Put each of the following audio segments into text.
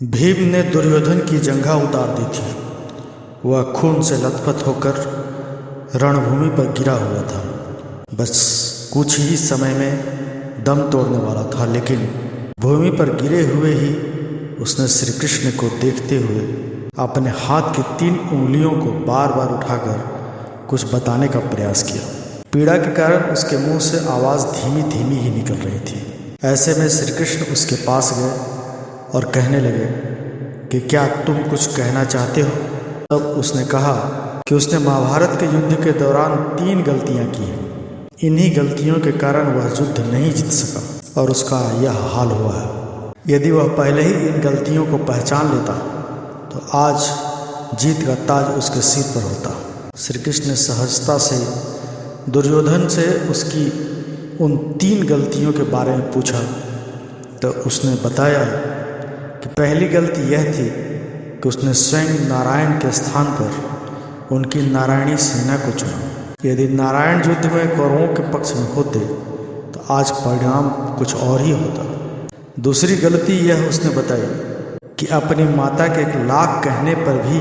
भीम ने दुर्योधन की जंघा उतार दी थी। वह खून से लथपथ होकर रणभूमि पर गिरा हुआ था। बस कुछ ही समय में दम तोड़ने वाला था, लेकिन भूमि पर गिरे हुए ही उसने श्री कृष्ण को देखते हुए अपने हाथ की 3 उंगलियों को बार बार उठाकर कुछ बताने का प्रयास किया। पीड़ा के कारण उसके मुंह से आवाज़ धीमी धीमी ही निकल रही थी। ऐसे में श्री कृष्ण उसके पास गए और कहने लगे कि क्या तुम कुछ कहना चाहते हो। तब उसने कहा कि उसने महाभारत के युद्ध के दौरान 3 गलतियां की हैं। इन्हीं गलतियों के कारण वह युद्ध नहीं जीत सका और उसका यह हाल हुआ है। यदि वह पहले ही इन गलतियों को पहचान लेता तो आज जीत का ताज उसके सिर पर होता। श्री कृष्ण ने सहजता से दुर्योधन से उसकी उन 3 गलतियों के बारे में पूछा तो उसने बताया कि पहली गलती यह थी कि उसने स्वयं नारायण के स्थान पर उनकी नारायणी सेना को चुना। यदि नारायण युद्ध में कौरवों के पक्ष में होते तो आज परिणाम कुछ और ही होता। दूसरी गलती यह उसने बताई कि अपनी माता के 1 लाख कहने पर भी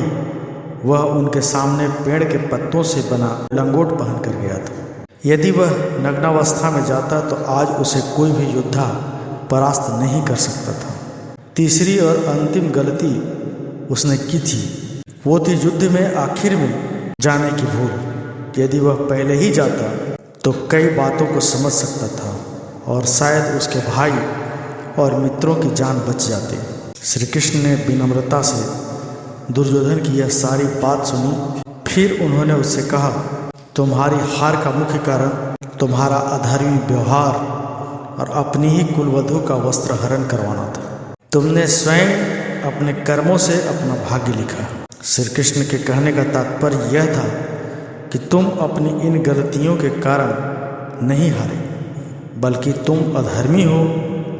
वह उनके सामने पेड़ के पत्तों से बना लंगोट पहन कर गया था। यदि वह नग्नावस्था में जाता तो आज उसे कोई भी योद्धा परास्त नहीं कर सकता था। तीसरी और अंतिम गलती उसने की थी, वो थी युद्ध में आखिर में जाने की भूल। यदि वह पहले ही जाता तो कई बातों को समझ सकता था और शायद उसके भाई और मित्रों की जान बच जाती। श्री कृष्ण ने विनम्रता से दुर्योधन की यह सारी बात सुनी। फिर उन्होंने उससे कहा, तुम्हारी हार का मुख्य कारण तुम्हारा अधर्मी व्यवहार और अपनी ही कुलवधू का वस्त्र हरण करवाना था। तुमने स्वयं अपने कर्मों से अपना भाग्य लिखा। श्री कृष्ण के कहने का तात्पर्य यह था कि तुम अपनी इन गलतियों के कारण नहीं हारे, बल्कि तुम अधर्मी हो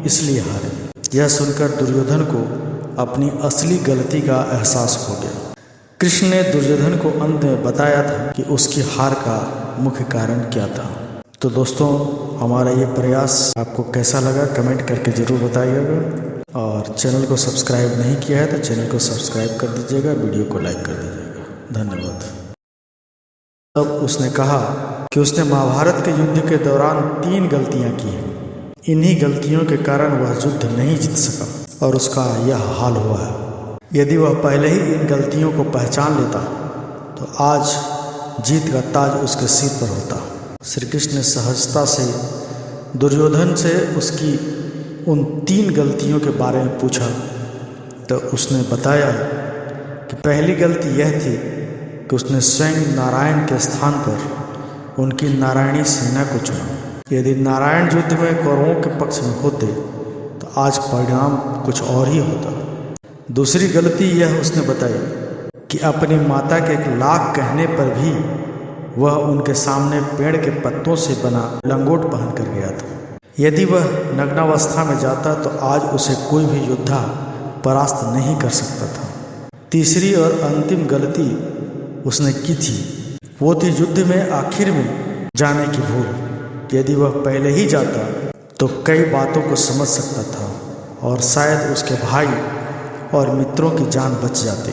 इसलिए हारे। यह सुनकर दुर्योधन को अपनी असली गलती का एहसास हो गया। कृष्ण ने दुर्योधन को अंत में बताया था कि उसकी हार का मुख्य कारण क्या था। तो दोस्तों, हमारा ये प्रयास आपको कैसा लगा कमेंट करके ज़रूर बताइएगा, और चैनल को सब्सक्राइब नहीं किया है तो चैनल को सब्सक्राइब कर दीजिएगा, वीडियो को लाइक कर दीजिएगा। धन्यवाद। तब उसने कहा कि उसने महाभारत के युद्ध के दौरान 3 गलतियां की हैं। इन्हीं गलतियों के कारण वह युद्ध नहीं जीत सका और उसका यह हाल हुआ है। यदि वह पहले ही इन गलतियों को पहचान लेता तो आज जीत का ताज उसके सिर पर होता। श्री कृष्ण ने सहजता से दुर्योधन से उसकी उन 3 गलतियों के बारे में पूछा तो उसने बताया कि पहली गलती यह थी कि उसने स्वयं नारायण के स्थान पर उनकी नारायणी सेना को चुना। यदि नारायण युद्ध में कौरवों के पक्ष में होते तो आज परिणाम कुछ और ही होता। दूसरी गलती यह उसने बताई कि अपनी माता के 1 लाख कहने पर भी वह उनके सामने पेड़ के पत्तों से बना लंगोट पहन कर गया था। यदि वह नग्नावस्था में जाता तो आज उसे कोई भी योद्धा परास्त नहीं कर सकता था। तीसरी और अंतिम गलती उसने की थी, वो थी युद्ध में आखिर में जाने की भूल। यदि वह पहले ही जाता तो कई बातों को समझ सकता था और शायद उसके भाई और मित्रों की जान बच जाती।